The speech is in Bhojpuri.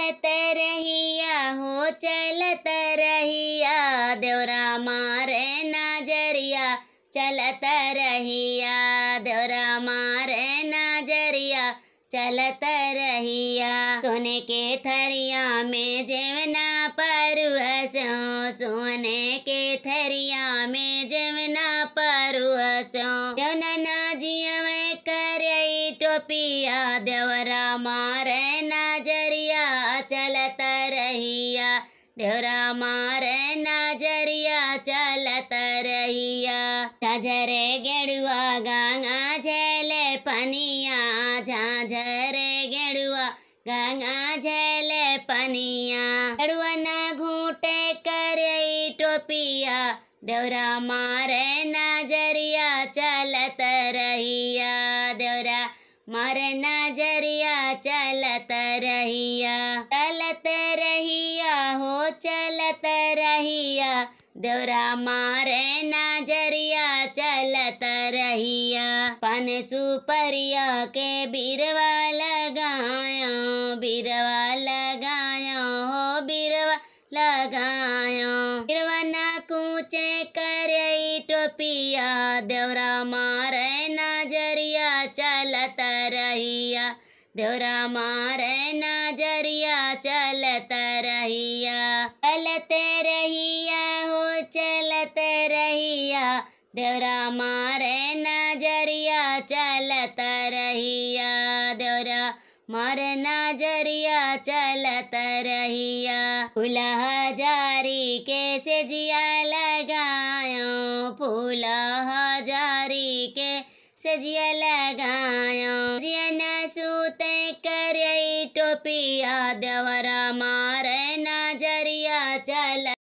चलत रहिया हो चलत रहिया, देवरा मारे नजरिया चलत रहिया, देवरा मारे नजरिया चलत रहिया। सोने के थरिया में जेवना परुहसो, सोने के थरिया में जेवना परुहसो, जौना जिया में करई टोपिया, देवरा मारे नजरिया चलत रहिया, देवरा मारे नजरिया चलत रहिया। झाझरे गेड़ुआ गंगा झेले पनिया, झाझरे गेड़ुआ गंगा झेले पनिया, गेड़ुआ न घूटे करई टोपिया, देवरा मारे नजरिया चलत रहिया, देवरा मारे नजरिया चलत रहिया। चलत रहिया हो चलत रहिया, देवरा मारे नजरिया चलत रहिया। पन सुपरिया के बिरवा लगायो, बिरवा लगायो हो बिरवा लगायो, बिरवा ना कूचे करई टोपिया, देवरा मारे नजरिया चलत रहिया, देवरा मारे नजरिया चलत रहिया। चलत रहिया हो चलत रहिया, देवरा मारे नजरिया चलत रहिया, देवरा मारे नजरिया चलत रहिया। फूला हजारी के सेजिया लगायो, फूला हजारी के सेजिया लगायो, जिया न सूते करई टोपिया, देवरा मारे